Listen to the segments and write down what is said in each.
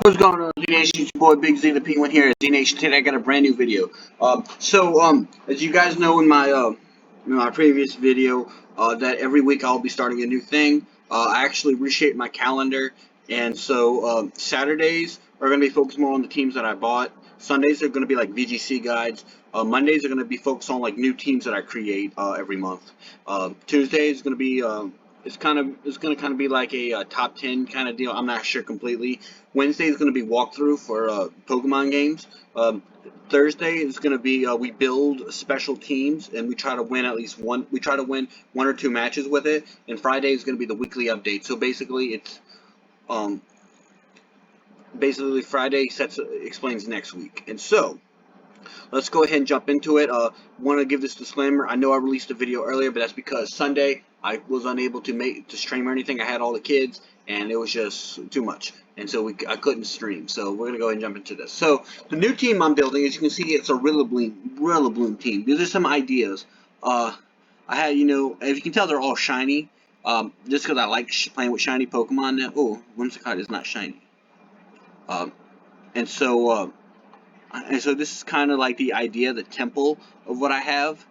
What's going on, Z Nation? It's your boy Big Z the Penguin here at Z Nation. Today I got a brand new video. As you guys know in my previous video, that every week I'll be starting a new thing. I actually reshaped my calendar, and so Saturdays are going to be focused more on the teams that I bought. Sundays are going to be like VGC guides. Mondays are going to be focused on like new teams that I create every month. Tuesday is going to be it's going to kind of be like a top 10 kind of deal. I'm not sure completely. Wednesday is going to be walkthrough for Pokemon games. Thursday is going to be we build special teams and we try to win at least one. We try to win one or two matches with it. And Friday is going to be the weekly update. So basically, it's Friday explains next week. And so let's go ahead and jump into it. Want to give this disclaimer. I know I released a video earlier, but that's because Sunday I was unable to stream or anything. I had all the kids, and it was just too much, and so I couldn't stream. So we're gonna go ahead and jump into this. So the new team I'm building, as you can see, it's a Rillaboom team. These are some ideas. I had, as you can tell, they're all shiny. Just because I like playing with shiny Pokemon. Now, oh, Whimsicott is not shiny. And so this is kind of like the idea, the temple of what I have.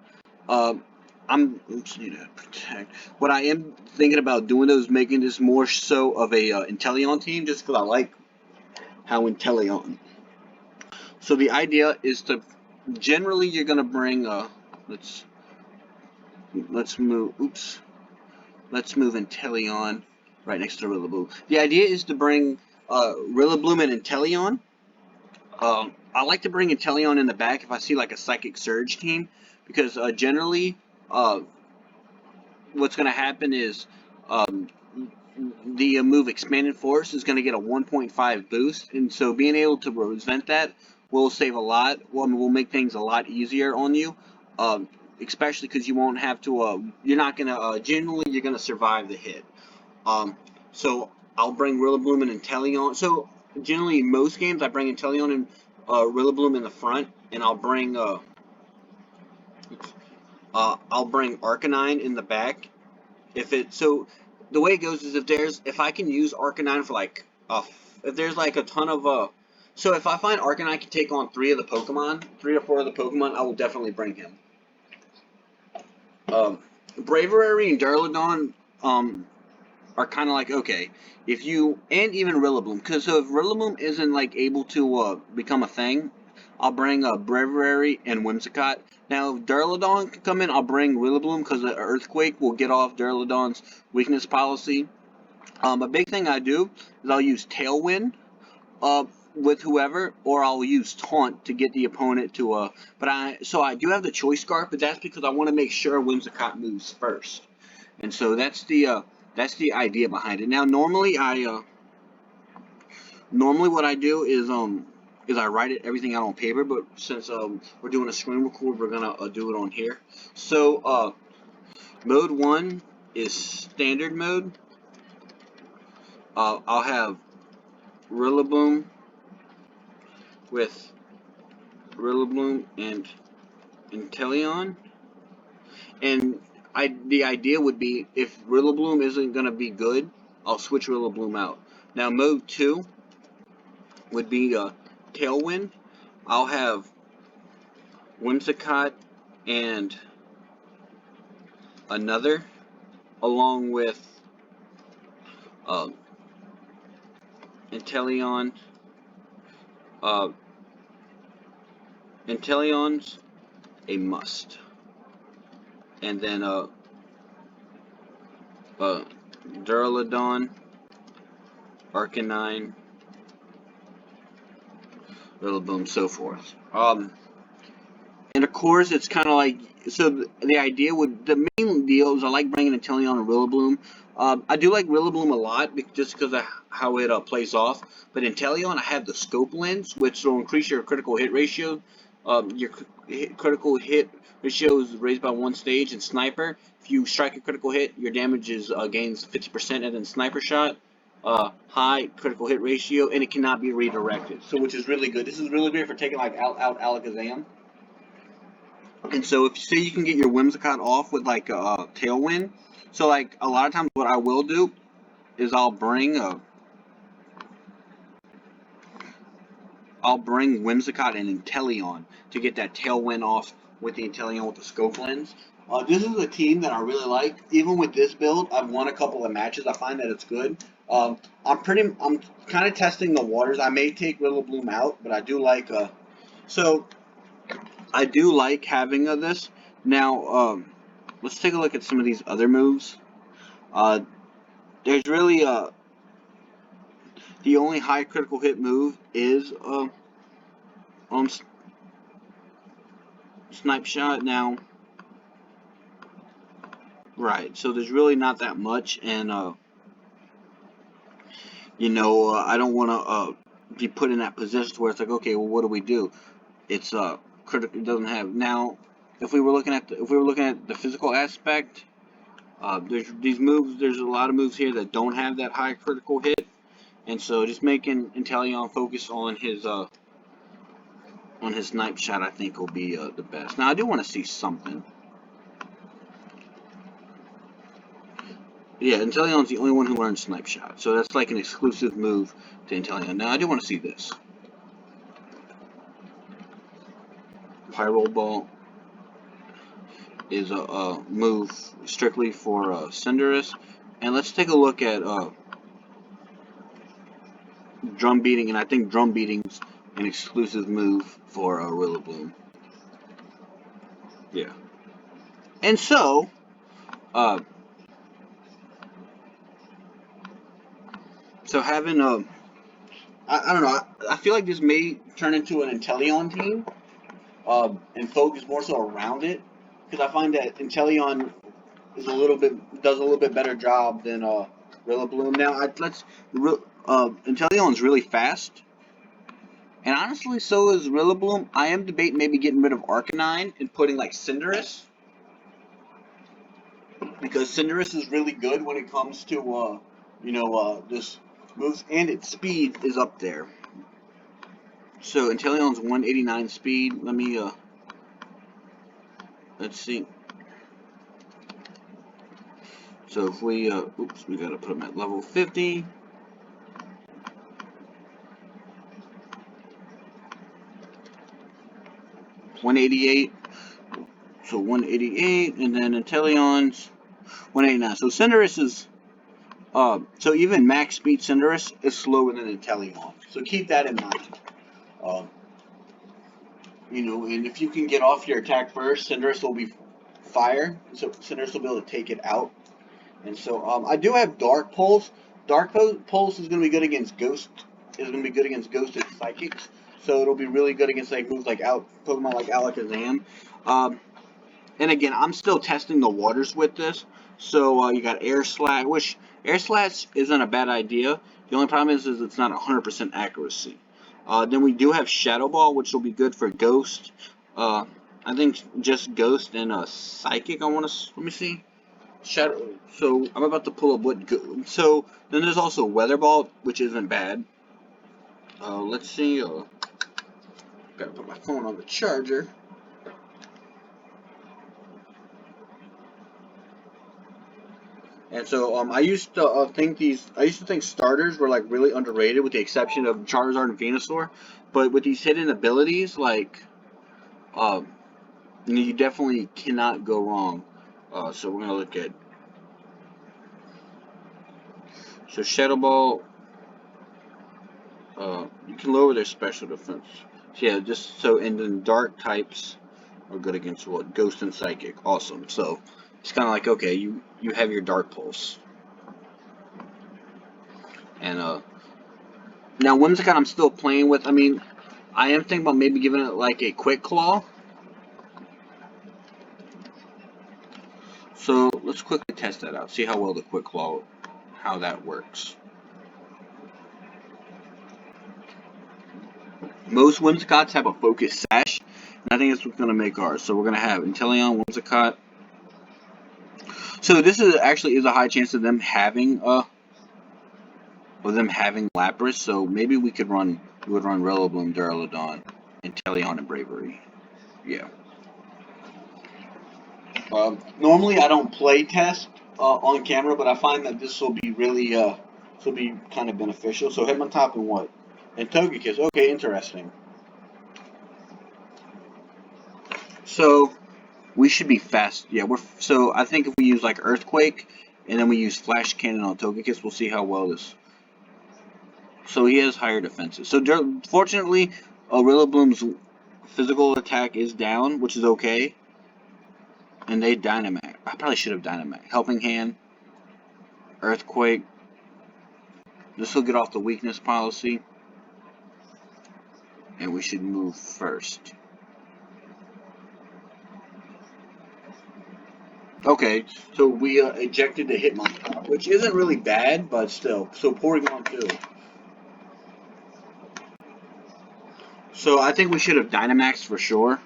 What I am thinking about doing though is making this more so of a Inteleon team, just because I like how Inteleon. So the idea is to generally you're gonna bring let's move Inteleon right next to Rillaboom. The idea is to bring Rillaboom and Inteleon. I like to bring Inteleon in the back if I see like a Psychic Surge team, because generally what's going to happen is the move Expanded Force is going to get a 1.5 boost, and so being able to prevent that will save a lot. Will make things a lot easier on you, especially because you won't have to. You're not going to generally you're going to survive the hit. So I'll bring Rillaboom and Inteleon. So generally in most games I bring Inteleon and Rillaboom in the front, and I'll bring Arcanine in the back. So the way it goes is if I can use Arcanine for like if there's like a ton of so if I find Arcanine can take on 3 or 4 of the Pokemon, I will definitely bring him. Braviary and Duraludon are kind of like, okay, and even Rillaboom, because if Rillaboom isn't like able to become a thing, I'll bring Braviary and Whimsicott. Now, if Duraludon can come in, I'll bring Rillaboom because the Earthquake will get off Duraludon's weakness policy. A big thing I do is I'll use Tailwind with whoever, or I'll use Taunt to get the opponent to so I do have the Choice Scarf, but that's because I want to make sure Whimsicott moves first. And so that's the idea behind it. Now, normally what I do is I write everything out on paper, but since we're doing a screen record, we're gonna do it on here. So mode 1 is standard mode. I'll have Rillaboom with Rillaboom and Inteleon, and the idea would be if Rillaboom isn't gonna be good, I'll switch Rillaboom out. Now mode 2 would be Tailwind. I'll have Whimsicott and another, along with Inteleon. Inteleon's a must, and then Duraludon, Arcanine, Rillaboom, so forth. And of course, it's kind of like, so the main deal is I like bringing Inteleon and Rillaboom. I do like Rillaboom a lot just because of how it plays off. But Inteleon, I have the Scope Lens, which will increase your critical hit ratio. Your critical hit ratio is raised by 1 stage. In Sniper, if you strike a critical hit, your damage gains 50%, and then Sniper Shot, high critical hit ratio, and it cannot be redirected. So, which is really good. This is really good for taking like out Alakazam. And so if you can get your Whimsicott off with like a Tailwind, so like a lot of times what I will do is I'll bring I'll bring Whimsicott and Inteleon to get that tailwind off with the Inteleon with the scope lens. This is a team that I really like. Even with this build, I've won a couple of matches. I find that it's good. I'm kind of testing the waters. I may take Rillaboom out, but I do like I do like having this. Now, let's take a look at some of these other moves. There's really the only high critical hit move is Snipe Shot. Now, right, so there's really not that much, and I don't want to be put in that position where it's like, okay, well, what do we do? It's critical. It doesn't have. Now, if we were looking at the physical aspect, there's these moves. There's a lot of moves here that don't have that high critical hit, and so just making Inteleon focus on his Snipe Shot, I think, will be the best. Now, I do want to see something. Yeah, Inteleon's the only one who learns Snipe Shot, so that's like an exclusive move to Inteleon. Now, I do want to see this. Pyro Ball is a move strictly for Cinderace. And let's take a look at Drum Beating, and I think Drum Beating's an exclusive move for Rillaboom. Yeah. And so, having I don't know, I feel like this may turn into an Inteleon team, and focus more so around it, because I find that Inteleon is does a little bit better job than Rillaboom. Now, Inteleon's really fast, and honestly, so is Rillaboom. I am debating maybe getting rid of Arcanine and putting like Cinderace, because Cinderace is really good when it comes to this moves, and its speed is up there. So Inteleon's 189 speed. Let me let's see. So if we we gotta put him at level 50. $188. So 188, and then Inteleon's 189. So Cinderace is so even max speed Cinderace is slower than Inteleon. So keep that in mind. And if you can get off your attack first, Cinderace will be fire. So Cinderace will be able to take it out. And so I do have Dark Pulse. Dark Pulse is going to be good against Ghost. Is going to be good against Ghost and Psychics. So it'll be really good against like moves like Pokemon like Alakazam. And again, I'm still testing the waters with this. So you got Air Slash, which Air Slash isn't a bad idea. The only problem is it's not 100% accuracy. Then we do have Shadow Ball, which will be good for Ghost. I think just Ghost and Psychic. Let me see. Shadow. So I'm about to pull up so then there's also Weather Ball, which isn't bad. Let's see. Gotta put my phone on the charger. And so I used to think starters were like really underrated, with the exception of Charizard and Venusaur. But with these hidden abilities, like you definitely cannot go wrong. So we're gonna look at Shadow Ball. You can lower their special defense. So yeah, and then dark types are good against what? Ghost and Psychic. Awesome. So it's kind of like, okay, you have your Dark Pulse. And now Whimsicott I'm still playing with. I mean, I am thinking about maybe giving it like a Quick Claw. So let's quickly test that out. See how well the Quick Claw, how that works. Most Whimsicotts have a Focus Sash, and I think that's what's going to make ours. So we're going to have Inteleon, Whimsicott. So this is a high chance of them having Lapras. So maybe we would run Rillaboom, Duraludon, Inteleon, and Bravery. Yeah. Normally I don't play test on camera, but I find that this will be really kind of beneficial. So Hitmontop and what? And Togekiss. Okay, interesting. So we should be fast. Yeah, so I think if we use like Earthquake and then we use Flash Cannon on Togekiss, we'll see how well this. So he has higher defenses. So fortunately, Rillaboom's physical attack is down, which is okay. And they Dynamax. I probably should have Dynamax. Helping Hand, Earthquake. This will get off the weakness policy. And we should move first. Okay, so we ejected the Hitmonchan, which isn't really bad, but still. So Porygon 2. So I think we should have Dynamax for sure.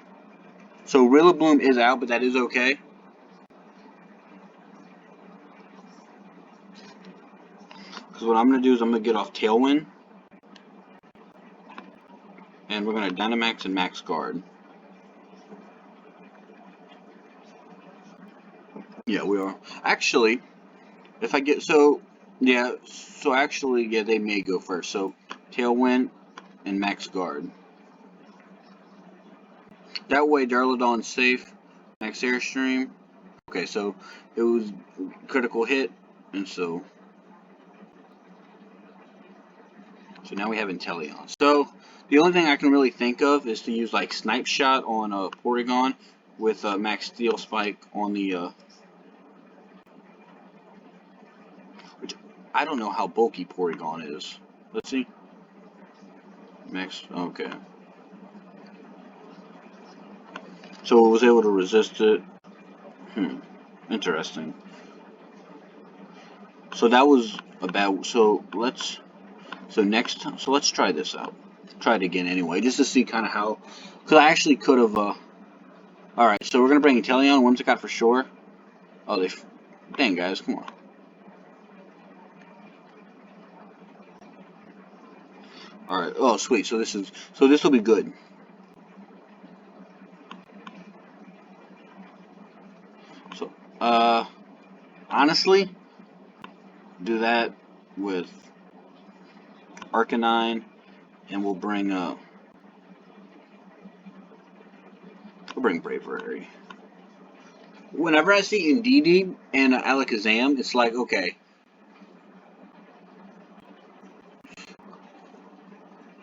So Rillaboom is out, but that is okay. Because what I'm going to do is I'm going to get off Tailwind. And we're going to Dynamax and Max Guard. Yeah, we are. Actually, if I get... So, yeah. So actually, yeah, they may go first. So, Tailwind and Max Guard. That way, Durlodon's safe. Max Airstream. Okay, so it was critical hit. And so now we have Inteleon. So the only thing I can really think of is to use like Snipe Shot on Porygon with Max Steel Spike on the which I don't know how bulky Porygon is. Let's see. Max, okay. So it was able to resist it. Interesting. So that was about, so let's try this out. Try it again anyway, just to see kind of how, because I actually could have, alright, so we're going to bring Inteleon, Whimsicott for sure. Oh, dang guys, come on. Alright, oh sweet, so this will be good. So, honestly, do that with Arcanine, and we'll bring Bravery. Whenever I see Indeedee and Alakazam, it's like, okay.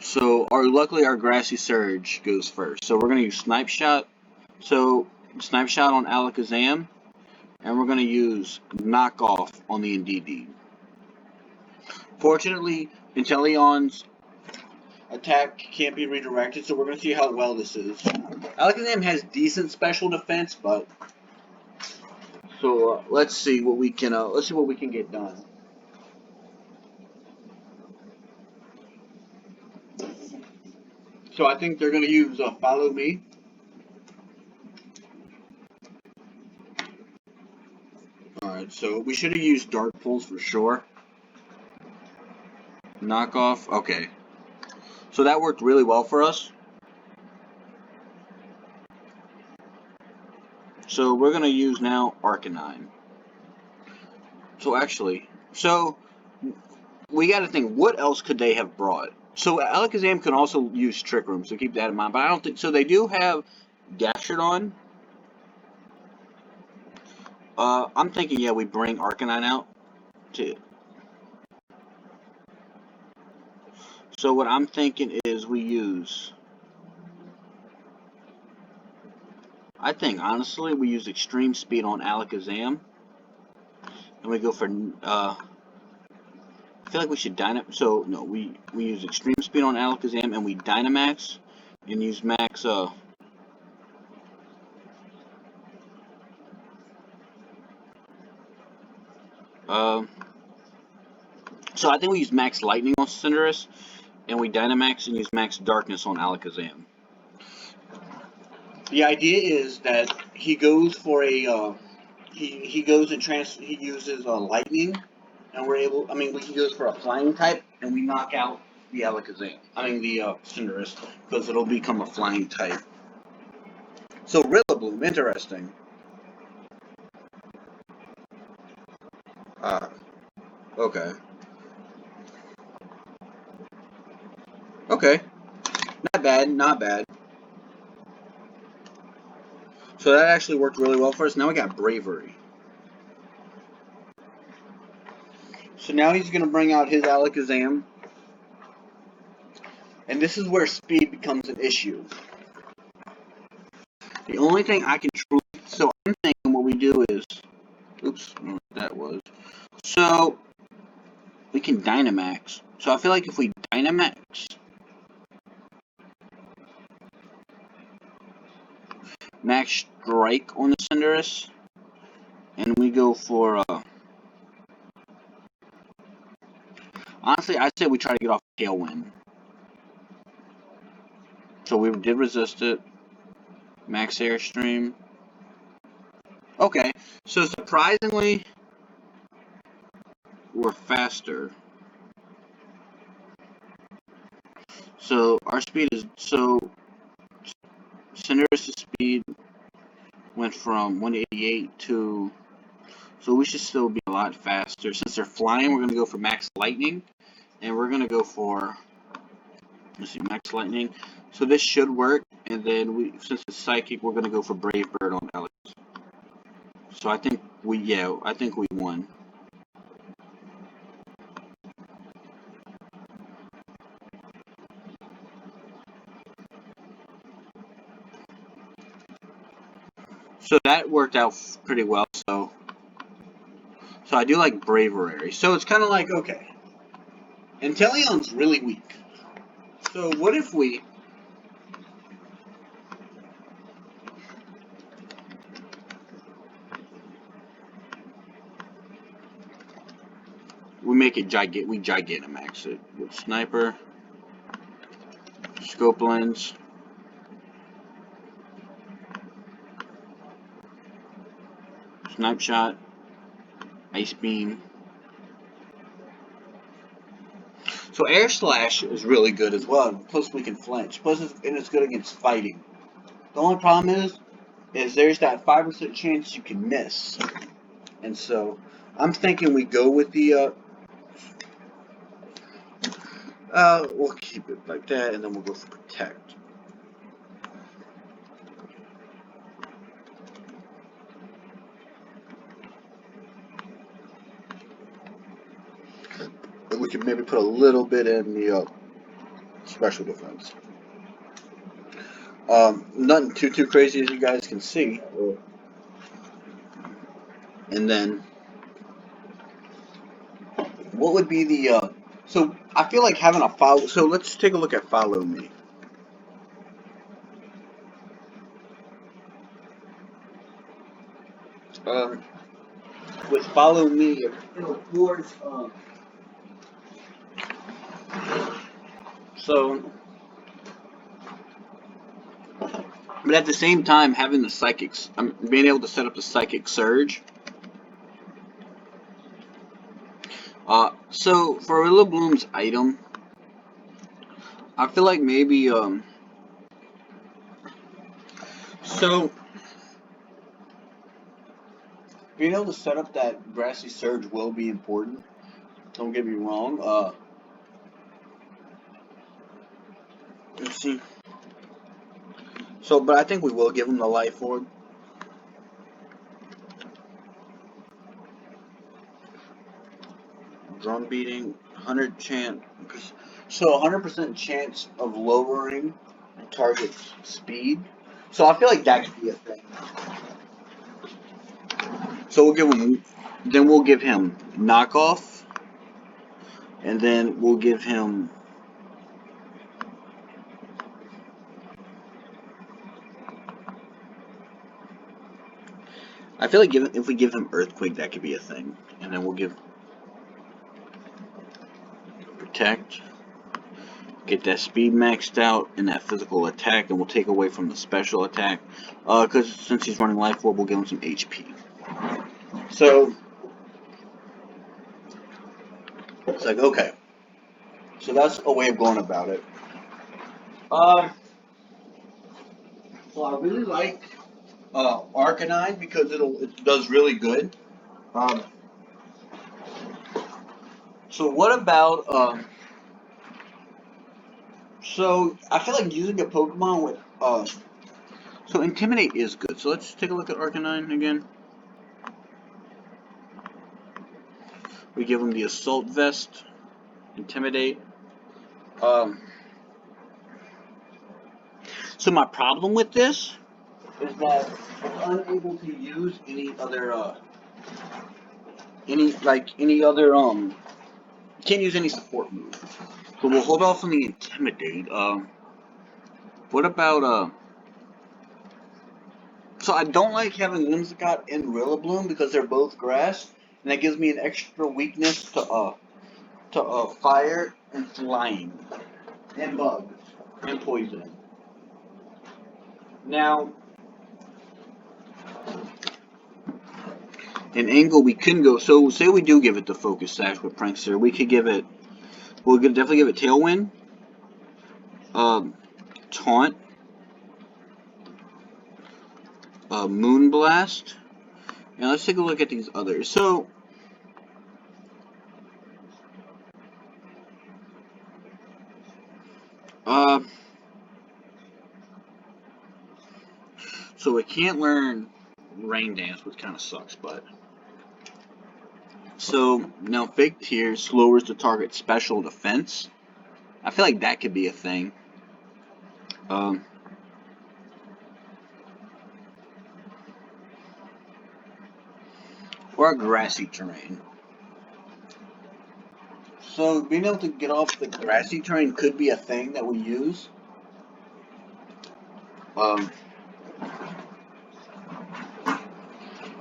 So, luckily our Grassy Surge goes first. So we're going to use Snipe Shot. So, Snipe Shot on Alakazam, and we're going to use Knock Off on the Indeedee. Fortunately, Inteleon's attack can't be redirected, so we're going to see how well this is. Alakazam has decent special defense, but so let's see what we can get done. So I think they're going to use Follow Me. Alright, so we should have used Dark Pulse for sure. Knock Off, okay. So that worked really well for us. So we're going to use now Arcanine. So actually, we got to think, what else could they have brought? So Alakazam can also use Trick Room, so keep that in mind. But I don't think so. They do have Gastrodon. I'm thinking, yeah, we bring Arcanine out too. So what I'm thinking is we use. I think honestly we use Extreme Speed on Alakazam, and we go for. I feel like we should Dynamax. So no, we use Extreme Speed on Alakazam, and we Dynamax, and use Max. So I think we use Max Lightning on Cinderace, and we Dynamax and use Max Darkness on Alakazam. The idea is that he goes for a he goes and he uses Lightning, and we're able. I mean, he goes for a Flying type, and we knock out the Alakazam. I mean the Cinderace, because it'll become a Flying type. So Rillaboom, interesting. Okay. Okay. Not bad, not bad. So that actually worked really well for us. Now we got bravery. So now he's going to bring out his Alakazam. And this is where speed becomes an issue. The only thing I can truly... So I'm thinking what we do is... Oops, I don't know what that was. So, we can Dynamax. So I feel like if we Dynamax... Max Strike on the Cinderace. And we go for... honestly, I'd say we try to get off Tailwind. So we did resist it. Max Airstream. Okay, so surprisingly, we're faster. So our speed is Cinderace's speed went from 188 to, so we should still be a lot faster. Since they're flying, we're gonna go for Max Lightning, and we're gonna go for, let's see, Max Lightning. So this should work, and then since it's Psychic, we're gonna go for Brave Bird on Alex. So I think we won. So that worked out pretty well. So I do like Bravery. So it's kind of like, okay, Inteleon's really weak. So what if we make it we Gigantamax it with Sniper, Scope Lens, Snipe Shot, Ice Beam. So Air Slash is really good as well. Plus we can flinch. Plus it's good against fighting. The only problem is there's that 5% chance you can miss. And so I'm thinking we go with the we'll keep it like that, and then we'll go for Protect. And we can maybe put a little bit in the special defense. Nothing too crazy, as you guys can see. And then, what would be the so I feel like having a follow. So let's take a look at Follow Me. With Follow Me, it'll force. So, but at the same time, having the Psychics, being able to set up the Psychic Surge. So for Rillaboom's item, I feel like maybe so being able to set up that Grassy Surge will be important. Don't get me wrong. Let's see. So, but I think we will give him the Life Orb. Drum beating, 100 chance. So 100% chance of lowering the target's speed. So I feel like that could be a thing. So we'll give him Knockoff, and then we'll give him I feel like if we give him Earthquake, that could be a thing. And then we'll give Protect, get that speed maxed out and that physical attack, and we'll take away from the special attack. Because since he's running Life Orb, we'll give him some HP. So it's like, okay. So that's a way of going about it. So I really like Arcanine because it does really good. So what about So I feel like using a Pokemon with so Intimidate is good. So let's take a look at Arcanine again. We give him the Assault Vest, Intimidate. So my problem with this is that I'm unable to use any other can't use any support move. So we'll hold off on the Intimidate. What about so I don't like having Whimsicott and Rillaboom because they're both grass, and that gives me an extra weakness to fire and flying and bugs and poison. Now, in Angle we can go. So say we do give it the Focus Sash with Prankster, we could give it. We'll definitely give it Tailwind, Taunt, Moonblast, and let's take a look at these others. So so it can't learn Rain Dance, which kind of sucks, but. So now Fake Tears lowers the target's special defense. I feel like that could be a thing. Or a grassy terrain. So being able to get off the grassy terrain could be a thing that we use.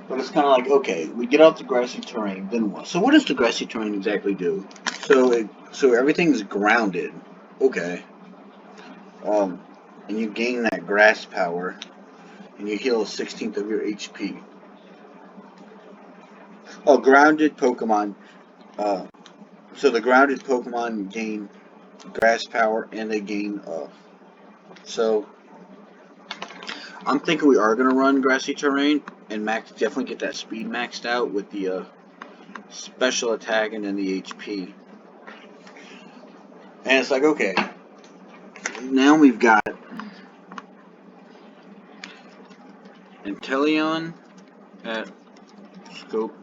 But it's kind of like, okay, we get off the grassy terrain, then what? So what does the grassy terrain exactly do? So everything's grounded. Okay. And you gain that grass power, and you heal 1/16 of your HP. Oh, grounded Pokemon. So the grounded Pokemon gain grass power, and they gain. So I'm thinking we are gonna run grassy terrain and definitely get that speed maxed out with the special attack and then the HP. And it's like, okay, now we've got Inteleon at Scope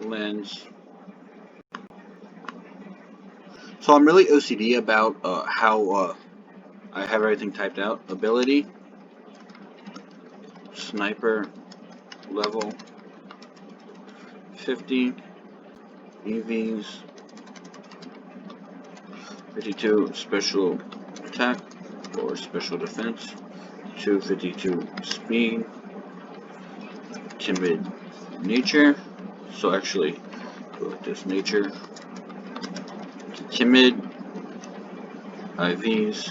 Lens. So I'm really OCD about how I have everything typed out. Ability, Sniper, level 50, EVs, 52 special attack or special defense, 252 speed, timid nature. So actually, go with this nature. Timid, IVs,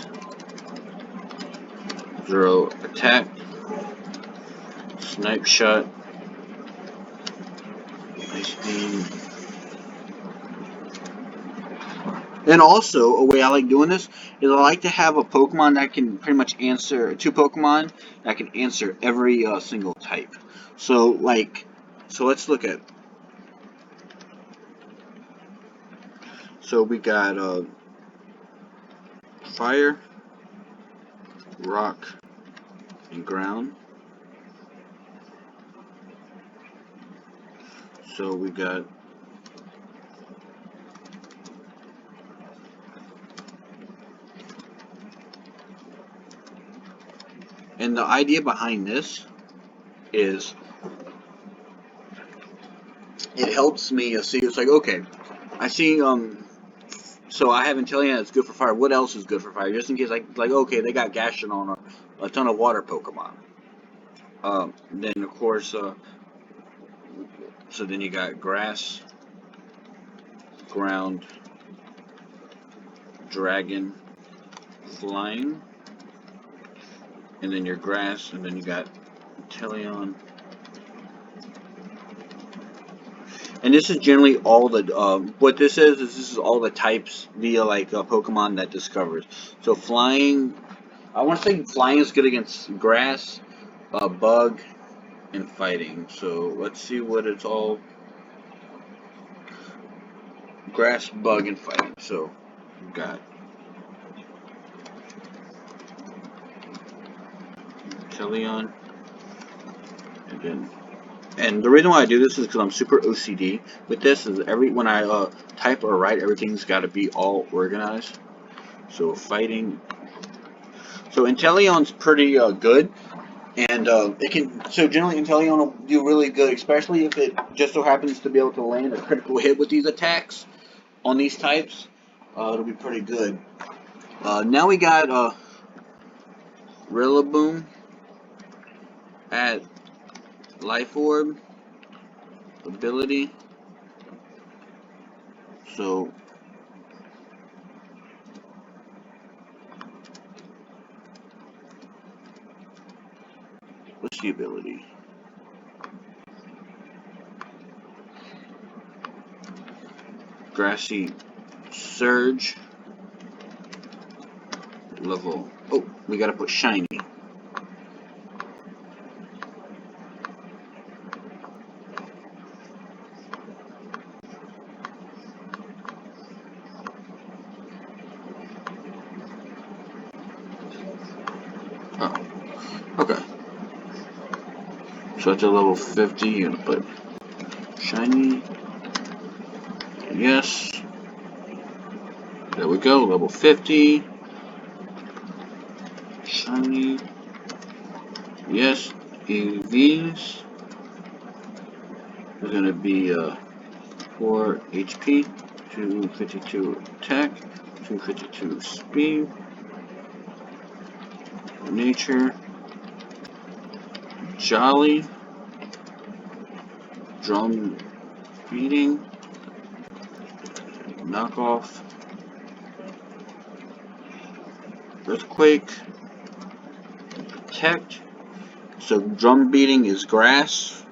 0 attack, snipe shot, ice beam. And also, a way I like doing this is I like to have a Pokemon that can pretty much answer, 2 Pokemon that can answer every single type. So let's look at. So we got fire, rock, and ground. So we got and the idea behind this is it helps me see. It's like, okay, I see so I have Inteleon that's good for fire. What else is good for fire? Just in case, like okay, they got Gastrodon or a ton of water Pokemon. Then of course, so then you got grass, ground, dragon, flying, and then your grass, and then you got Inteleon. And this is generally all the, what this is all the types via like Pokemon that discovers. So flying, I want to say flying is good against grass, bug, and fighting. So let's see what it's all. Grass, bug, and fighting. So we've got Inteleon, and the reason why I do this is because I'm super OCD with this. Is when I type or write, everything's got to be all organized. So fighting. So Inteleon's pretty good, and it can. So generally, Inteleon will do really good, especially if it just so happens to be able to land a critical hit with these attacks on these types. It'll be pretty good. Now we got Rillaboom at Life Orb ability. So what's the ability? Grassy Surge. Level. Oh, we gotta put shiny. Oh, okay. So it's a level 50. You're gonna put shiny. Yes. There we go. Level 50. Shiny. Yes. EVs. Is gonna be 4 HP, 252 attack, 252 speed, nature, jolly, drum beating, knockoff, earthquake, protect. So drum beating is grass,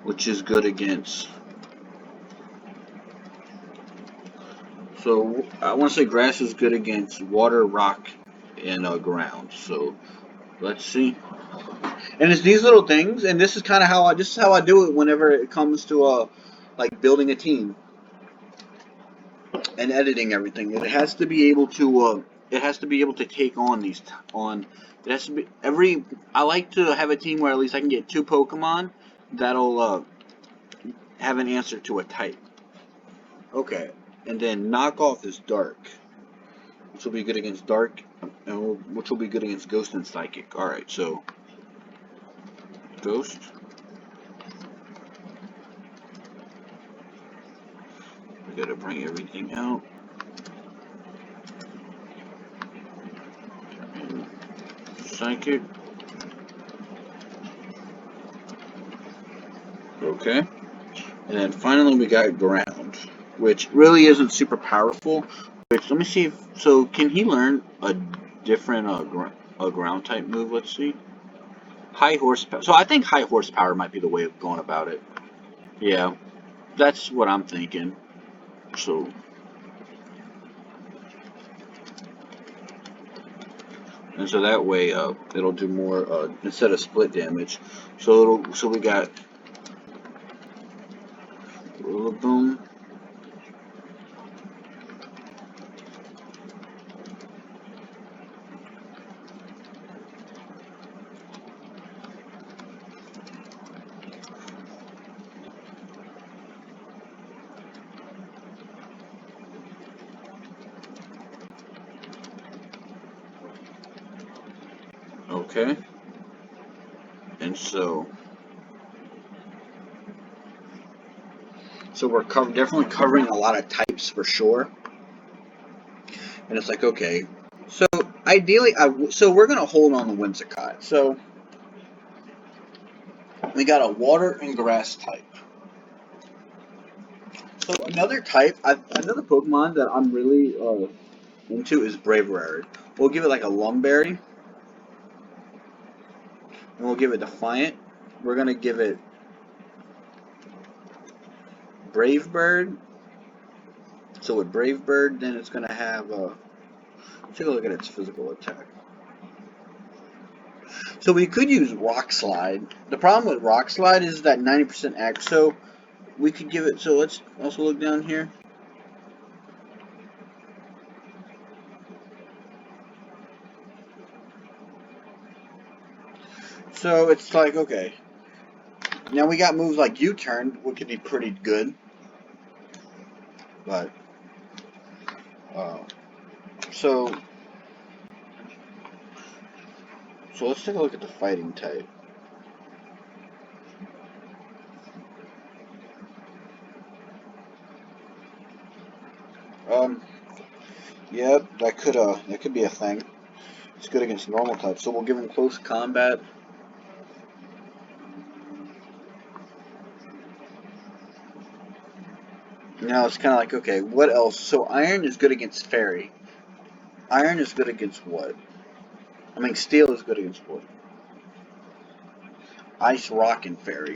which is good against. So I want to say grass is good against water, rock, and ground. So let's see. And it's these little things, and this is kind of how I do it whenever it comes to like building a team and editing everything. It has to be able to take on these on. It has to be I like to have a team where at least I can get 2 Pokemon that'll have an answer to a type. Okay, and then knockoff is dark, which will be good against dark, and which will be good against ghost and psychic. All right, so ghost. We gotta bring everything out. And psychic. Okay. And then finally we got ground, which really isn't super powerful. Which, let me see if, so can he learn a different ground type move? Let's see. High horsepower. So I think high horsepower might be the way of going about it. Yeah, that's what I'm thinking. So and so that way it'll do more instead of split damage. So we got Rillaboom. Okay. And so we're definitely covering a lot of types for sure. And it's like, okay, so ideally, so we're gonna hold on the Whimsicott. So we got a water and grass type. So another Pokemon that I'm really into is Braviary. We'll give it like a Lumberry, and we'll give it Defiant. We're gonna give it Brave Bird. So with Brave Bird, then it's gonna have take a look at its physical attack. So we could use Rock Slide. The problem with Rock Slide is that 90% X. So we could give it. So let's also look down here. So it's like, okay. Now we got moves like U-turn, which could be pretty good. But, so let's take a look at the fighting type. Yep, that could be a thing. It's good against normal types, so we'll give him close combat. Now it's kind of like, okay, what else? So iron is good against fairy. Iron is good against what? I mean, steel is good against what? Ice, rock, and fairy.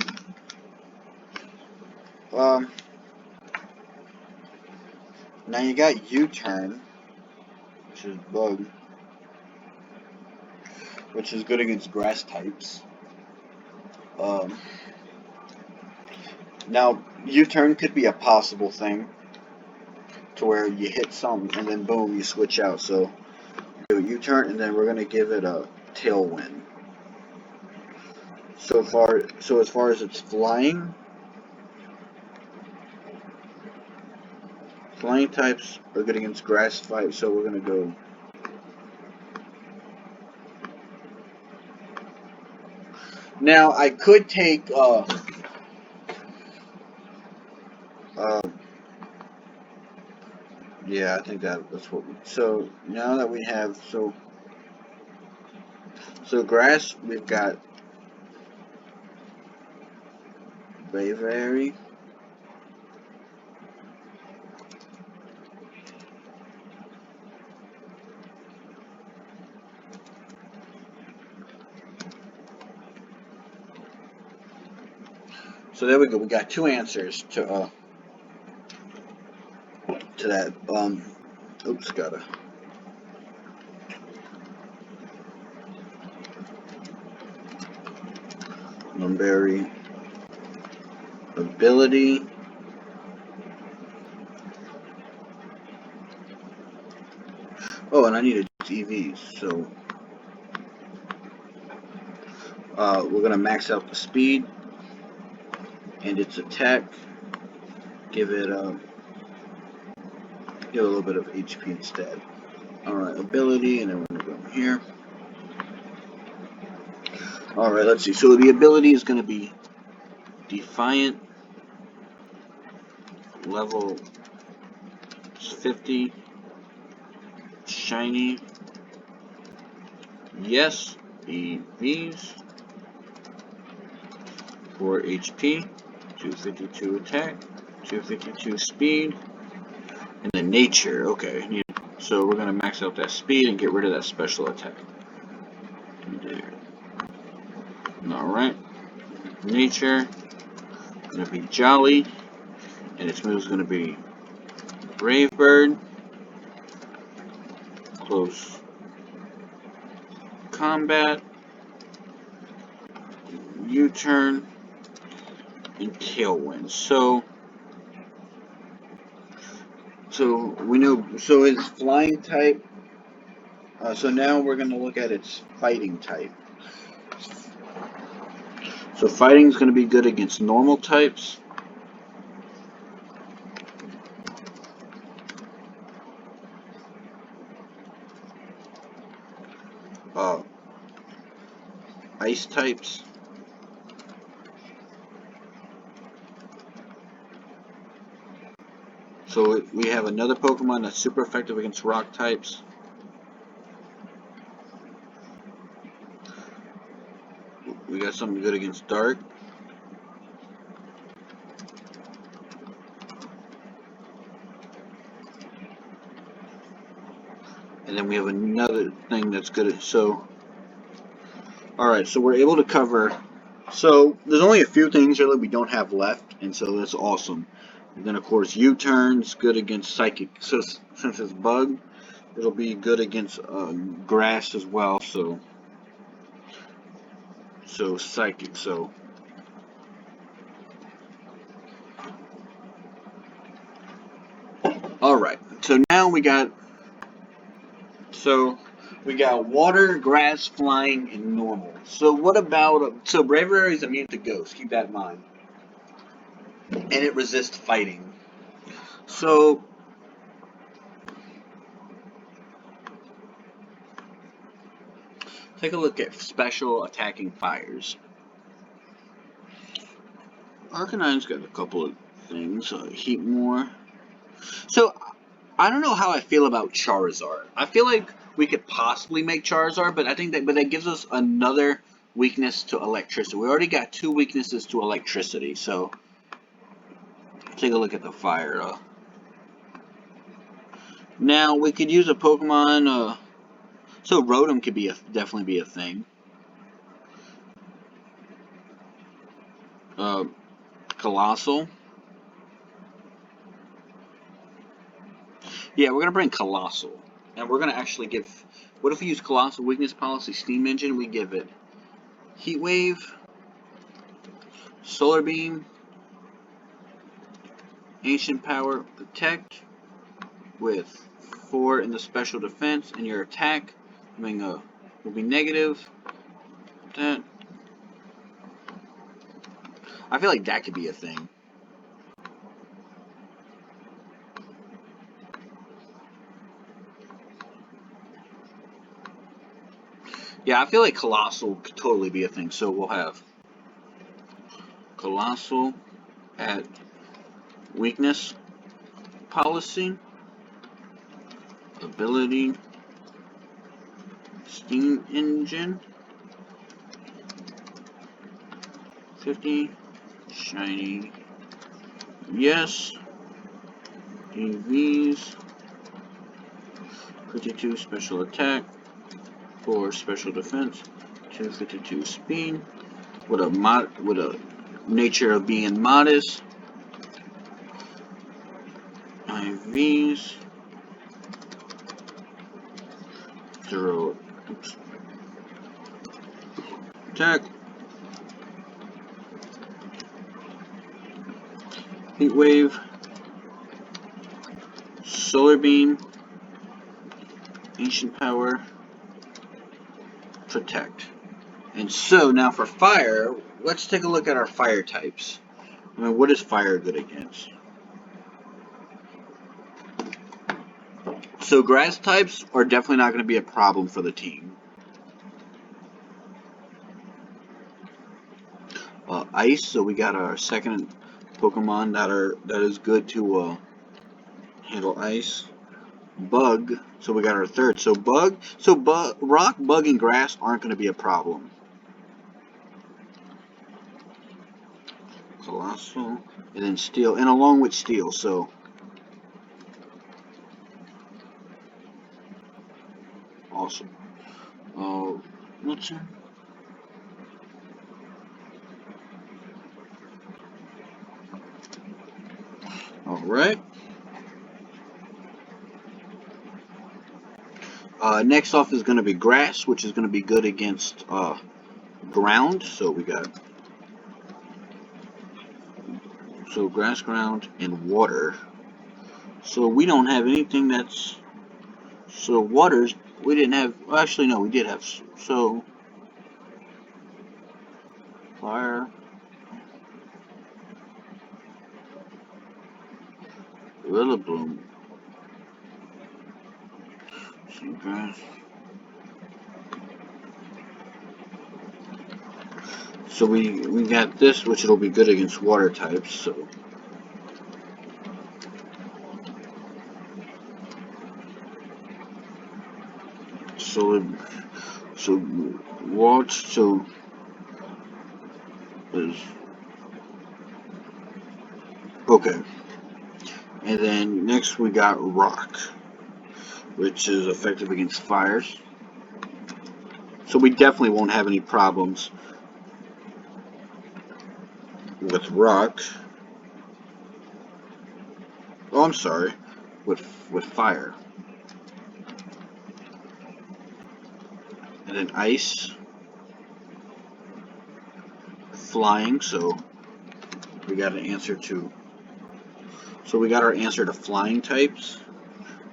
Now you got U-turn, which is bug, which is good against grass types. Now U-turn could be a possible thing to where you hit something and then boom, you switch out. So do a U-turn and then we're gonna give it a tailwind. So as far as its flying types are good against grass fights, so we're gonna go now. I could take yeah, I think that's what so now that we have so grass, we've got Bravery, so there we go. We got two answers to that. Oops, gotta. Lumberry ability. Oh, and I need to use EVs, so we're gonna max out the speed and its attack. Give it a little bit of HP instead. Alright, ability, and then we're gonna go here. Alright, let's see. So the ability is gonna be Defiant, level 50, Shiny, yes, EVs, 4 HP, 252 attack, 252 speed, and then nature. Okay, so we're gonna max out that speed and get rid of that special attack. There. Alright, nature, gonna be Jolly, and its move is gonna be Brave Bird, close combat, U-turn, and tailwind. So we know. So its flying type. So now we're going to look at its fighting type. So fighting is going to be good against normal types. Ice types. So we have another Pokemon that's super effective against rock types. We got something good against dark. And then we have another thing that's good. So, alright, so we're able to cover. So there's only a few things here that we don't have left, and so that's awesome. And then of course U-turns, good against psychic. So since it's bug, it'll be good against grass as well. So psychic. So all right. So now we got. So We got water, grass, flying, and normal. So what about so Braviary is immune to ghosts. Keep that in mind, and it resists fighting. So take a look at special attacking fires. Arcanine's got a couple of things. Heat more. So I don't know how I feel about Charizard. I feel like we could possibly make Charizard, but I think that gives us another weakness to electricity. We already got 2 weaknesses to electricity, so take a look at the fire. Now we could use a Pokemon. So Rotom could be definitely be a thing. Colossal. Yeah, we're gonna bring Colossal, and we're gonna actually give. What if we use Colossal Weakness Policy Steam Engine? We give it Heat Wave, Solar Beam, Ancient Power, Protect, with 4 in the Special Defense, and your attack will be negative. That. I feel like that could be a thing. Yeah, I feel like Colossal could totally be a thing. So we'll have Colossal at Weakness Policy, Ability, Steam Engine, 50, Shiny, yes, EVs, 52 Special Attack, 4 Special Defense, 252 Speed, with a nature of being modest, IVs, 0 attack, Heat Wave, Solar Beam, Ancient Power, Protect. And so now for fire, let's take a look at our fire types. I mean, what is fire good against? So grass types are definitely not going to be a problem for the team. Ice, so we got our second Pokemon that is good to handle ice. Bug, so we got our third. So rock, bug, and grass aren't going to be a problem. Colossal, and then steel, and along with steel. So awesome. What's it? All right. Next off is going to be grass, which is going to be good against ground. So we got grass, ground, and water. So we don't have anything that's waters. We didn't have. Well, actually, no, we did have. So fire, Rillaboom, some grass. So we got this, which it'll be good against water types. So watch. So is okay. And then next we got rock, which is effective against fires. So we definitely won't have any problems with rock. Oh, I'm sorry, with fire. And then ice, flying. So we got an answer to. So we got our answer to flying types,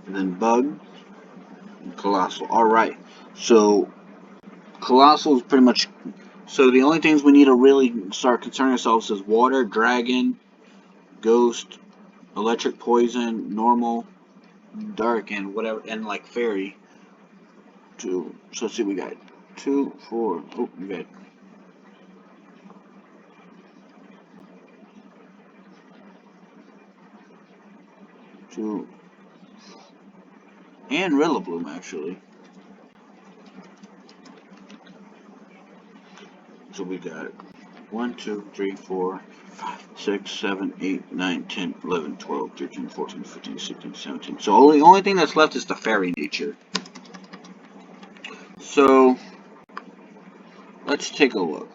and then bug, and colossal. All right. So Colossal is pretty much. So the only things we need to really start concerning ourselves is water, dragon, ghost, electric poison, normal, dark, and whatever, and like fairy. Two. So let's see, we got 2, 4. Oh, we got 2 and Rillaboom actually. So we got 1, 2, 3, 4, 5, 6, 7, 8, 9, 10, 11, 12, 13, 14, 15, 16, 17. So the only thing that's left is the fairy nature. So let's take a look.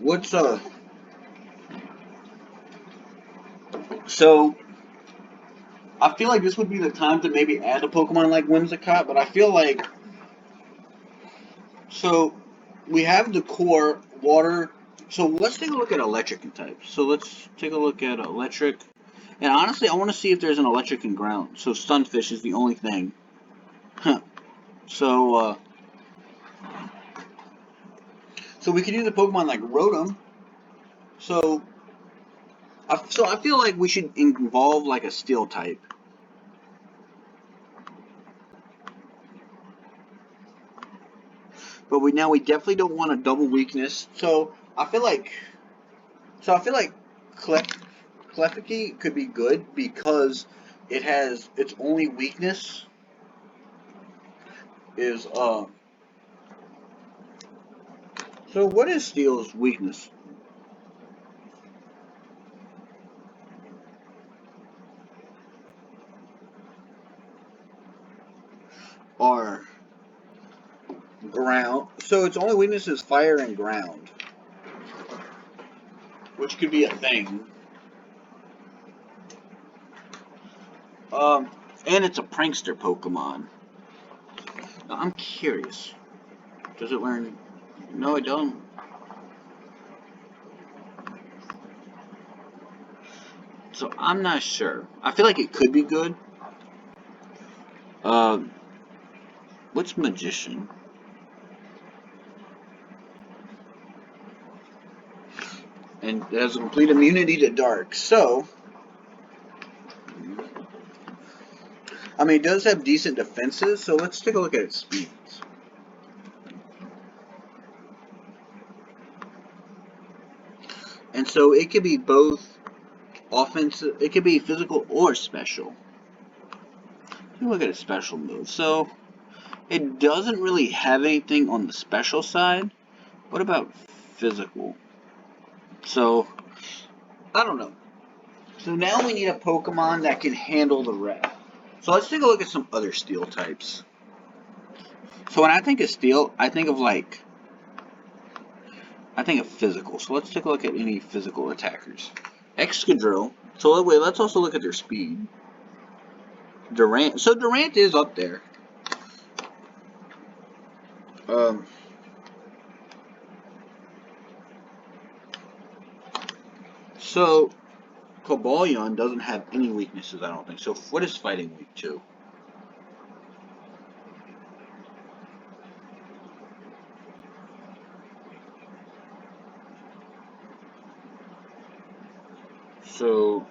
So I feel like this would be the time to maybe add a Pokemon like Whimsicott, but I feel like so we have the core water. So let's take a look at electric types. So let's take a look at electric. And honestly, I want to see if there's an electric and ground. So Stunfish is the only thing. So so we could use a Pokemon like Rotom. So I feel like we should involve like a Steel type. But we definitely don't want a double weakness. So I feel like Klefki could be good because it has its only weakness is So what is Steel's weakness? Or ground. So its only weakness is fire and ground, which could be a thing. And it's a prankster Pokemon. Now, I'm curious. Does it learn? No, it don't. So I'm not sure. I feel like it could be good. What's Magician? And it has a complete immunity to dark. So, I mean, it does have decent defenses. So let's take a look at its speeds. And so it could be both offensive. It could be physical or special. Let's look at its special moves. So it doesn't really have anything on the special side. What about physical? So I don't know. So now we need a Pokemon that can handle the rest. So let's take a look at some other Steel types. So when I think of Steel, I think of physical. So let's take a look at any physical attackers. Excadrill. So wait, let's also look at their speed. Durant. So Durant is up there. So Cobalion doesn't have any weaknesses, I don't think. So what is fighting weak to? So,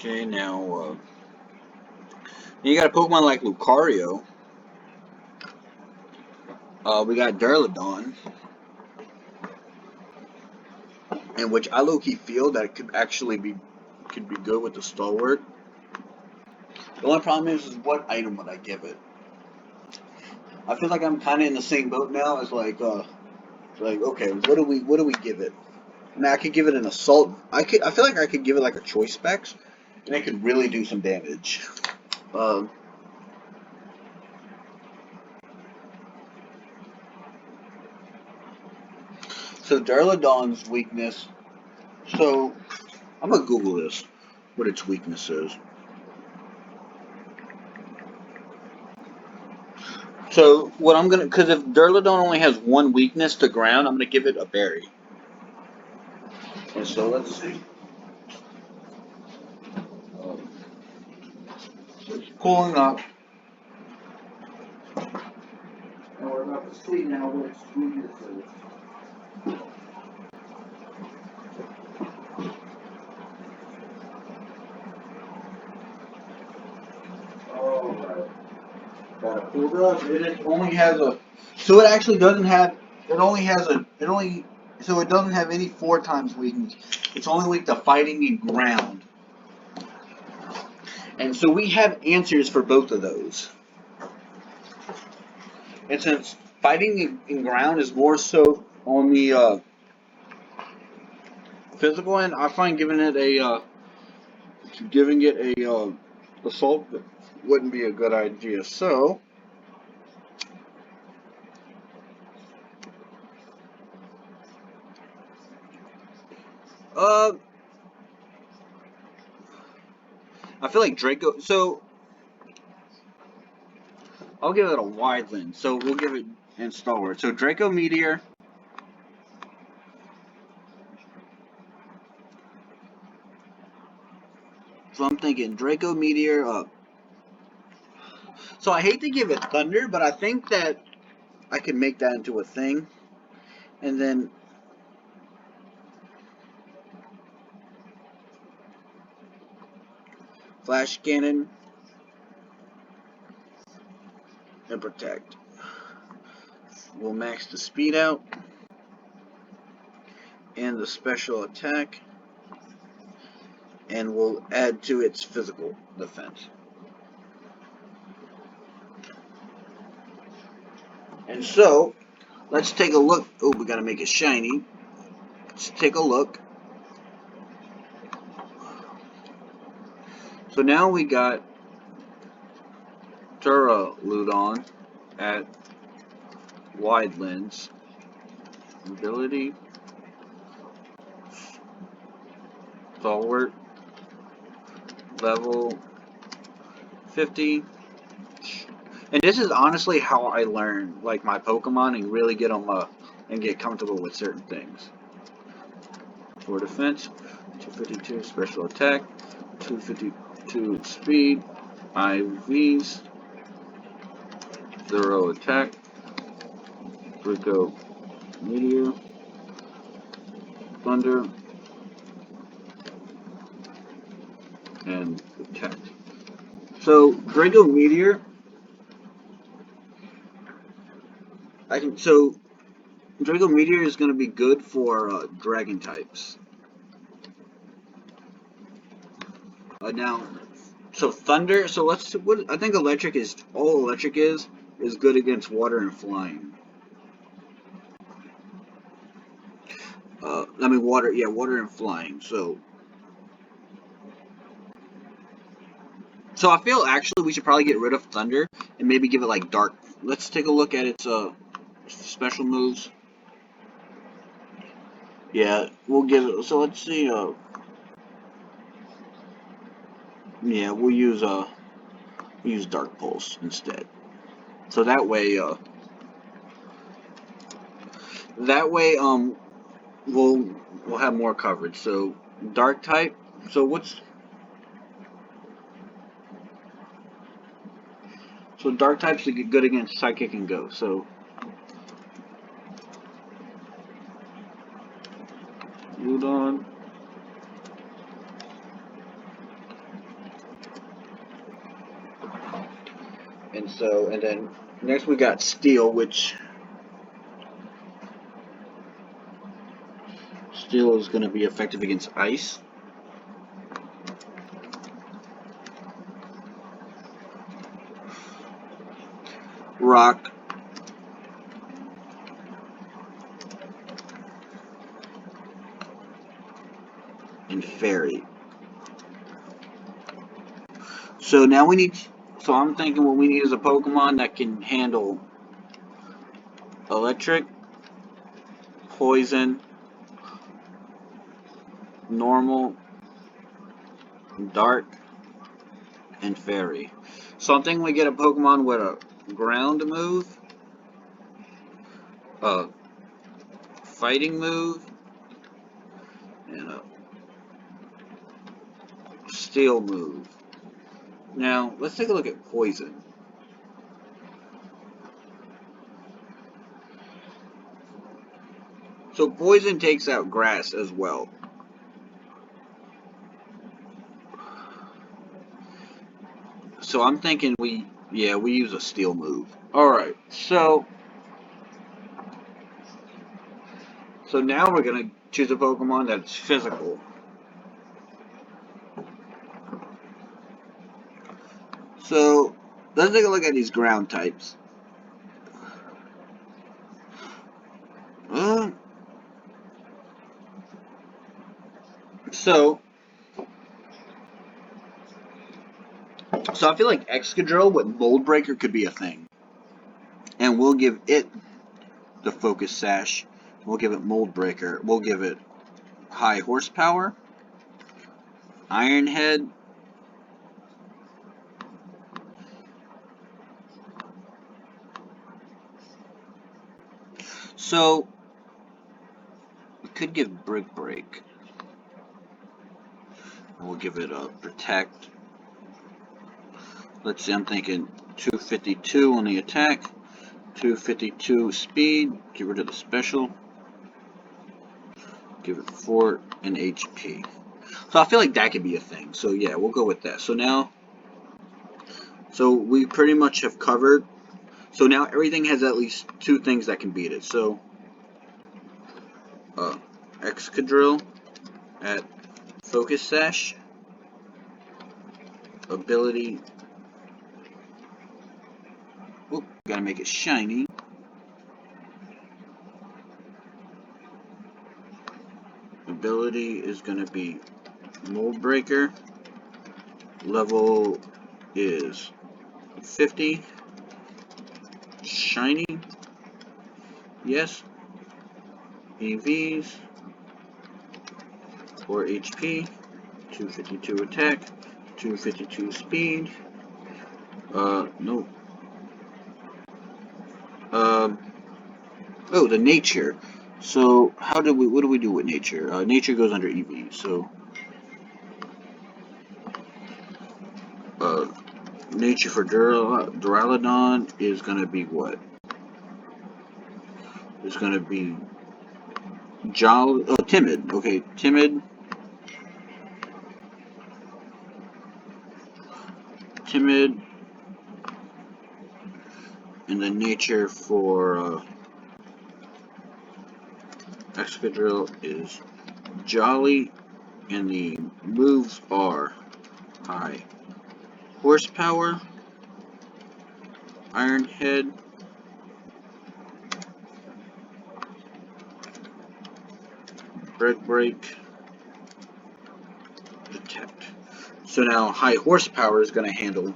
Okay, now, you got a Pokemon like Lucario. We got Duraludon, in which I low-key feel that it could be good with the Stalwart. The only problem is what item would I give it? I feel like I'm kind of in the same boat now as okay, what do we give it? I mean, I could give it an assault. I feel like I could give it like a choice specs, and it could really do some damage. So Duraludon's weakness. So I'm gonna Google this. What its weakness is. So what I'm gonna, because if Duraludon only has one weakness to ground, I'm gonna give it a berry. And so let's see. It's cooling up. And we're about to see now what speed this is. Alright. Got it pulled up. It only has a. So it actually doesn't have. It only has a. It only. So it doesn't have any 4 times weakness. It's only weak to fighting and ground. And so we have answers for both of those. And since fighting and ground is more so on the physical end, I find giving it a assault wouldn't be a good idea. So I feel like Draco. So I'll give it a wide lens. So we'll give it in Star Wars. So Draco Meteor. So I'm thinking Draco Meteor. So I hate to give it Thunder, but I think that I can make that into a thing. And then Flash Cannon and Protect. We'll max the speed out and the special attack, and we'll add to its physical defense. And so, let's take a look. Oh, we gotta make it shiny. Let's take a look. So now we got Duraludon at wide lens. Ability. Stalwart. Level 50. And this is honestly how I learn, like, my Pokemon and really get them and get comfortable with certain things. For defense, 252 special attack, 252 speed, IVs, 0 attack, Draco Meteor, Thunder, and Protect. So Draco Meteor, Draco Meteor is going to be good for Dragon types. Now, so Thunder. So let's. What I think Electric is. All Electric is good against water and flying. I mean water. Yeah, water and flying. So I feel actually we should probably get rid of Thunder and maybe give it like Dark. Let's take a look at its special moves. Yeah, we'll give it. So let's see. Yeah, we'll use Dark Pulse instead. So that way we'll have more coverage. So Dark type. So Dark types are good against Psychic and Ghost. So Ludon. And then next we got Steel, which Steel is going to be effective against Ice. Rock. And Fairy. So now we need. So I'm thinking what we need is a Pokemon that can handle Electric, Poison, Normal, Dark, and Fairy. So I'm thinking we get a Pokemon with a Ground move, a Fighting move, and a Steel move. Now, let's take a look at poison. So poison takes out grass as well. So I'm thinking we use a steel move. Alright, so now we're gonna choose a Pokemon that's physical. So let's take a look at these ground types. Uh, so I feel like Excadrill with Mold Breaker could be a thing. And we'll give it the Focus Sash. We'll give it Mold Breaker. We'll give it High Horsepower, Iron Head, so we could give Brick Break. We'll give it a Protect. Let's see, I'm thinking 252 on the attack, 252 speed, get rid of the special, give it 4 in HP. So I feel like that could be a thing. So yeah, we'll go with that. So now, we pretty much have covered. So now everything has at least 2 things that can beat it. So, Excadrill at Focus Sash, ability. Oop, gotta make it shiny. Ability is gonna be Mold Breaker. Level is 50. Shiny. Yes. EVs. 4 HP. 252 attack. 252 speed. Nope. Oh, the nature. So, what do we do with nature? Nature goes under EV, so, nature for Duraludon is gonna be what? It's gonna be timid. Okay, timid. Timid. And the nature for, Excadrill is Jolly, and the moves are High Horsepower, Iron Head, Brick Break, Protect. So now High Horsepower is going to handle.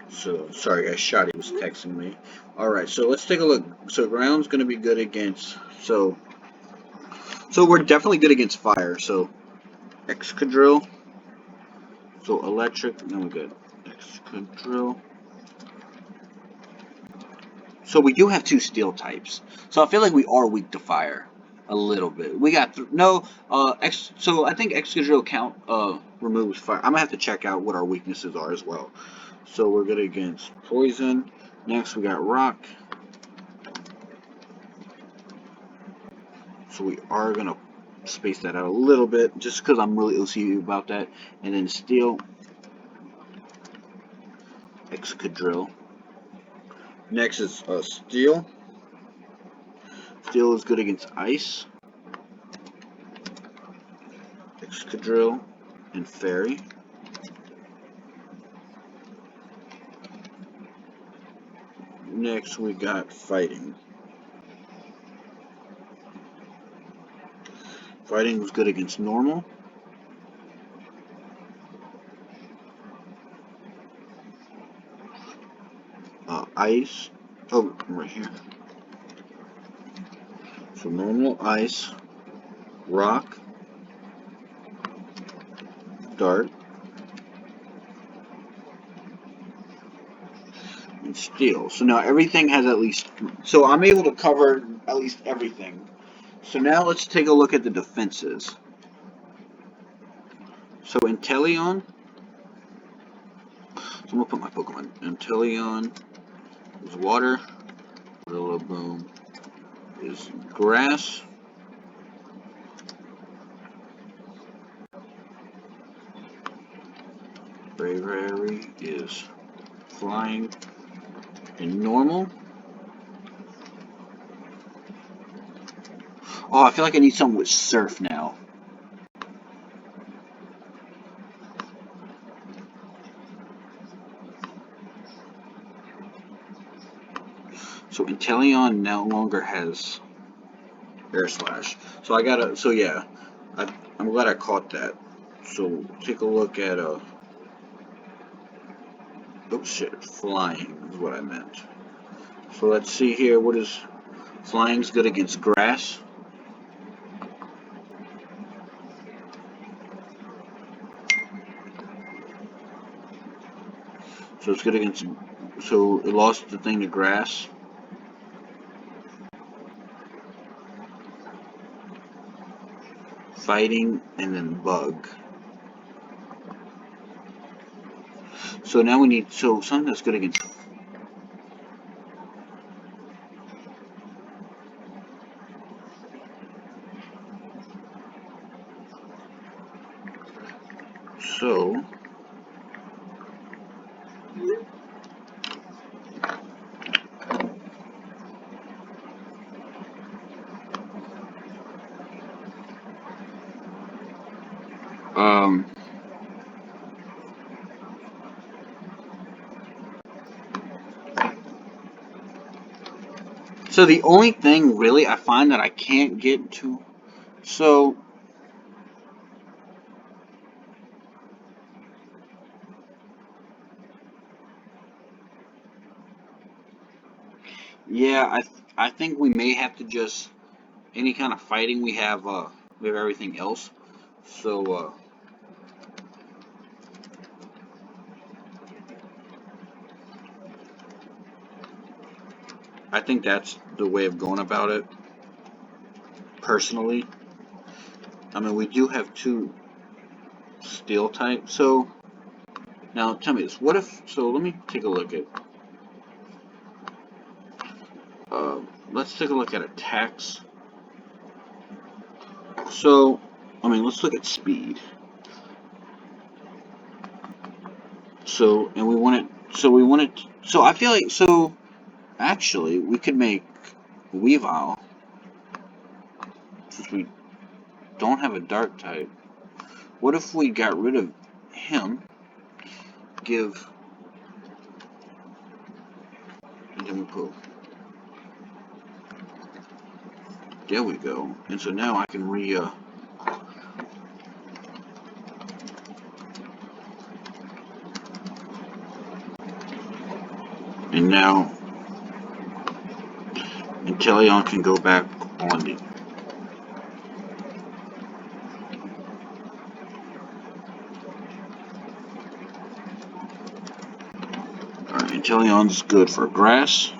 So, sorry guys, Shoddy was texting me. Alright, so let's take a look. So ground's going to be good against, so we're definitely good against fire. So Excadrill, so electric, and then we're good. Excadrill. So we do have 2 steel types. So I feel like we are weak to fire. A little bit. We got so I think Excadrill count removes fire. I'm gonna have to check out what our weaknesses are as well. So we're good against poison. Next we got rock. So we are gonna space that out a little bit just because I'm really OCD about that. And then steel. Excadrill. Next is steel. Steel is good against ice. Excadrill and fairy. Next we got fighting. Fighting was good against normal. Ice. Oh, right here. So normal, ice, rock, dart, and steel. So now everything has at least. So I'm able to cover at least everything. So now let's take a look at the defenses. So Inteleon, so I'm gonna put my Pokemon. Inteleon is water. Rillaboom is grass. Braviary is flying and normal. Oh, I feel like I need something with surf now. So Inteleon no longer has Air Slash. So I gotta. So yeah, I'm glad I caught that. So take a look at oops, shit. Flying is what I meant. So let's see here. What is flying's good against grass? So it's good against. So it lost the thing to grass. Fighting and then bug. So now we need something that's good against. So um. So the only thing really I find that I can't get to. So yeah, I think we may have to just any kind of fighting we have everything else. So I think that's the way of going about it. Personally, I mean we do have two steel type. So now tell me this: what if? So let me take a look at. Uh, let's take a look at attacks. So I mean let's look at speed. So and we want it. So we want it. So I feel like so. Actually, we could make Weavile, since we don't have a dark type. What if we got rid of him, give, and then we put, there we go. And so now I can and now Inteleon can go back on the, alright, Inteleon's good for grass.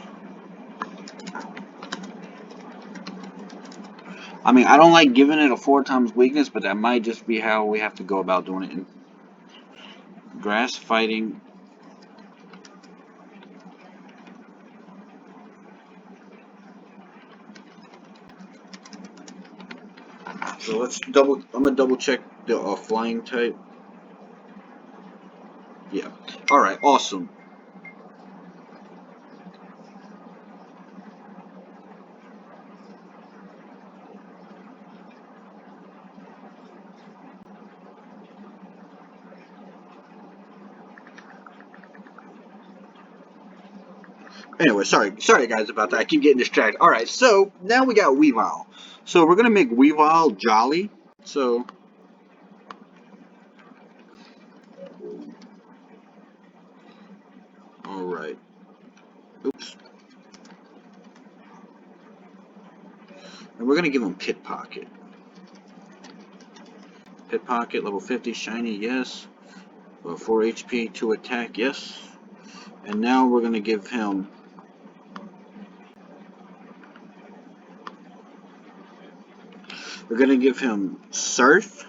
I mean, I don't like giving it a 4 times weakness, but that might just be how we have to go about doing it. In grass fighting. So I'm gonna double check the flying type. Yeah. Alright, awesome. Anyway, sorry guys about that. I keep getting distracted. All right, so now we got Weavile. So we're gonna make Weavile jolly. So, all right. Oops. And we're gonna give him Pit Pocket. Pit Pocket, level 50, shiny, yes. 4 HP to attack, yes. And now we're gonna give him. We're gonna give him Surf.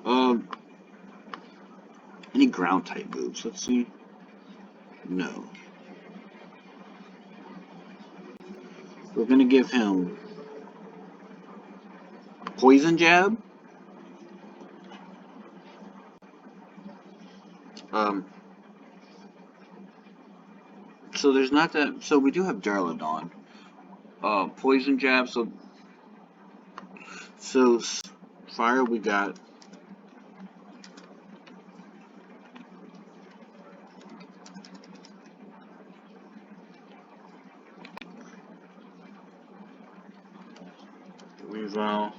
Um, any ground type moves? Let's see. No. We're gonna give him Poison Jab. So there's not that. So we do have Duraludon. Poison Jab. So Fire. We got. Weavile.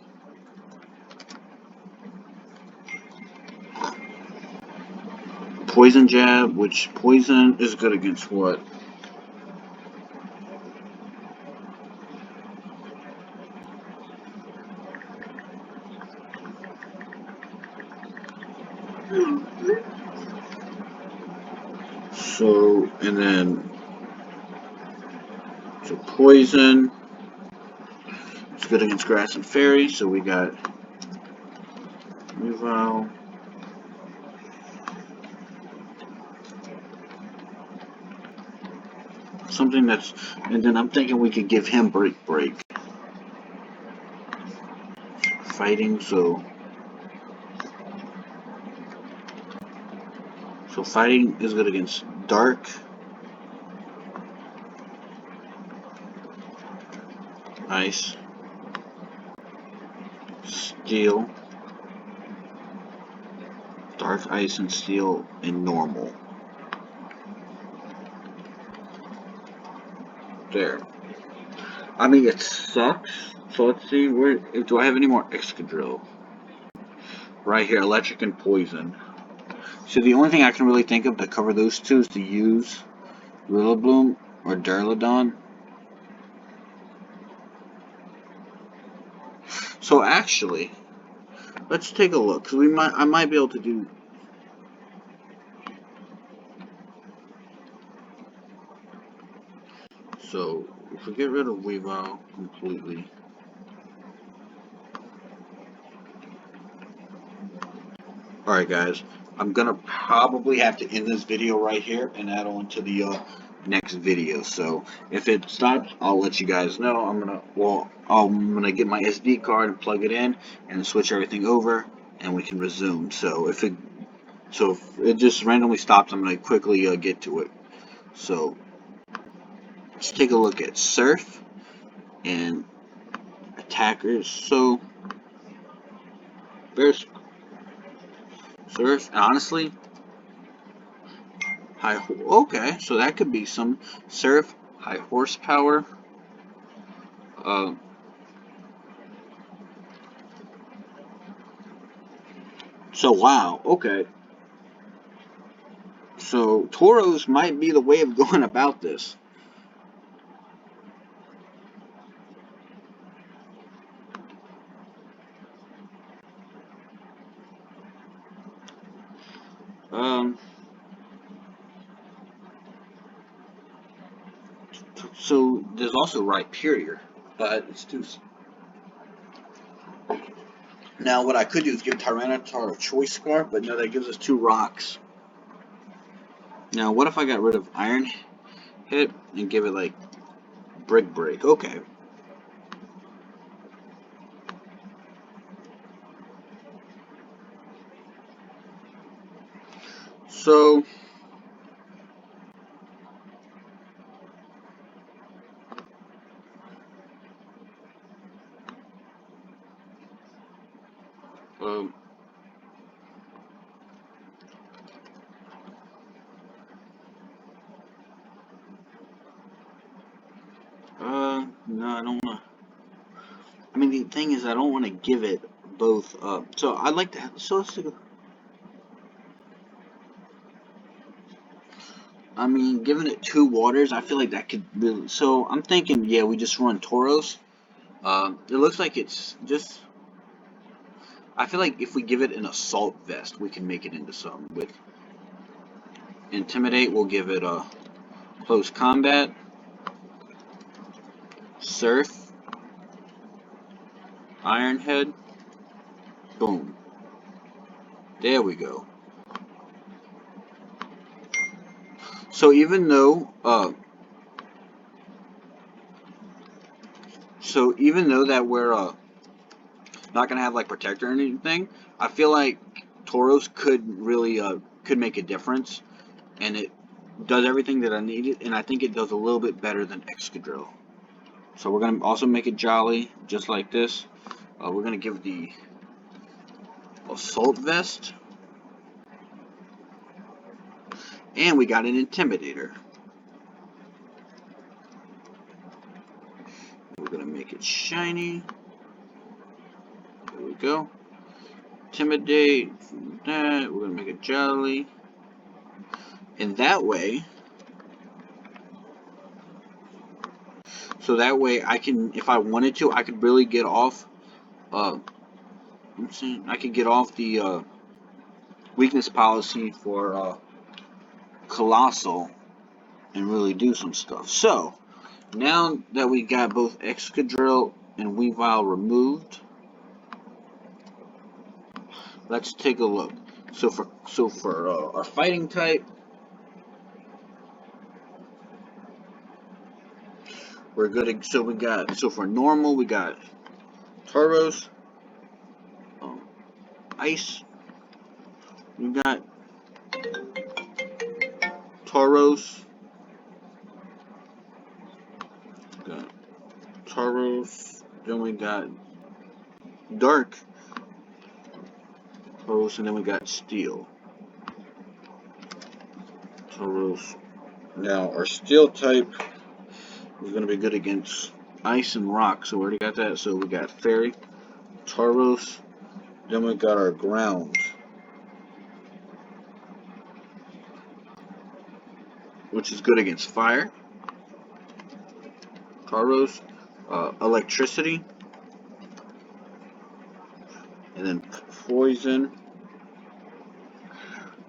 Poison Jab, which poison is good against what? So, and then, so poison. It's good against grass and fairy, so we got Weavile. Something that's, and then I'm thinking we could give him Break. Fighting, so fighting is good against Dark, Ice, Steel, Dark, Ice, and Steel, and Normal. There. I mean, it sucks. So let's see, where do I have any more Excadrill? Right here, Electric and Poison. So the only thing I can really think of to cover those two is to use Rillaboom or Duraludon. So actually, let's take a look, because I might be able to do. So if we get rid of Weavile completely. Alright guys, I'm gonna probably have to end this video right here and add on to the next video. So if it stops, I'll let you guys know. I'm gonna get my SD card and plug it in and switch everything over, and we can resume. So if it just randomly stops, I'm gonna quickly get to it. So let's take a look at Surf and attackers. So there's Surf, honestly. Okay, so that could be some Surf, high horsepower. So wow, okay. So Tauros might be the way of going about this. So there's also Rhyperior, but it's too. Now what I could do is give Tyranitar a Choice Scarf, but no, that gives us 2 rocks. Now what if I got rid of Iron Hit and give it like Break? Okay. So no, I don't want to. I mean, the thing is, I don't want to give it both up. So I'd like to. So let's see. I mean, giving it 2 waters, I feel like that could really. So I'm thinking, yeah, we just run Tauros. It looks like it's just. I feel like if we give it an Assault Vest, we can make it into something. With Intimidate, we'll give it a close combat, surf, ironhead, boom. There we go. So even though that we're not gonna have like protector or anything, I feel like Tauros could really could make a difference, and it does everything that I needed, and I think it does a little bit better than Excadrill. So we're gonna also make it jolly, just like this. We're gonna give the assault vest, and we got an intimidator. We're gonna make it shiny. There we go. Intimidate. That we're gonna make it jolly, and that way. So that way I can, if I wanted to, I could really get off. I could get off the weakness policy for Colossal and really do some stuff. So now that we got both Excadrill and Weavile removed, let's take a look. So for our fighting type, we're good. So for normal, we got Tauros, Ice. We got Tauros. Then we got Dark Tauros, and then we got Steel Tauros. Now our Steel type is going to be good against Ice and Rock, so we already got that. So we got Fairy, Tauros, then we got our Ground, which is good against Fire, Tauros, Electricity, and then Poison,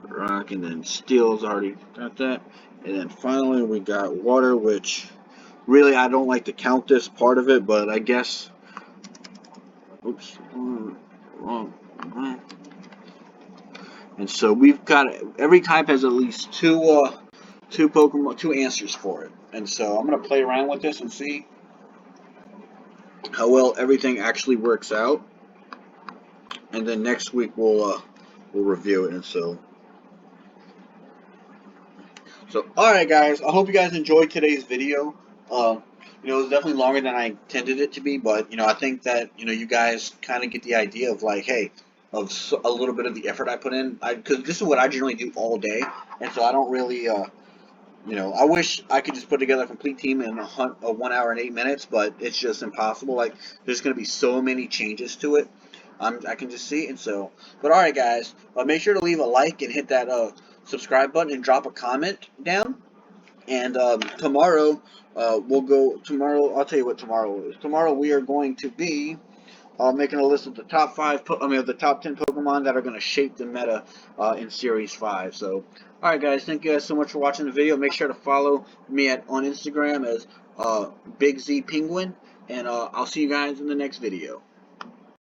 Rock, and then Steel's already got that. And then finally we got Water, which really I don't like to count this part of it, but I guess, oops, wrong. And so we've got, every type has at least two Pokemon, two answers for it. And so I'm gonna play around with this and see how well everything actually works out. And then next week we'll review it. And so alright guys, I hope you guys enjoyed today's video. You know, it was definitely longer than I intended it to be, but, you know, I think that, you know, you guys kind of get the idea of, like, hey, of a little bit of the effort I put in, because this is what I generally do all day, and so I don't really, you know, I wish I could just put together a complete team in 1 hour and 8 minutes, but it's just impossible. Like, there's going to be so many changes to it, I can just see, and so, but alright guys, make sure to leave a like and hit that subscribe button and drop a comment down. And tomorrow, I'll tell you what tomorrow is. Tomorrow we are going to be making a list of the top 10 Pokemon that are going to shape the meta in Series 5. So, alright guys, thank you guys so much for watching the video. Make sure to follow me on Instagram as Big Z Penguin. And I'll see you guys in the next video.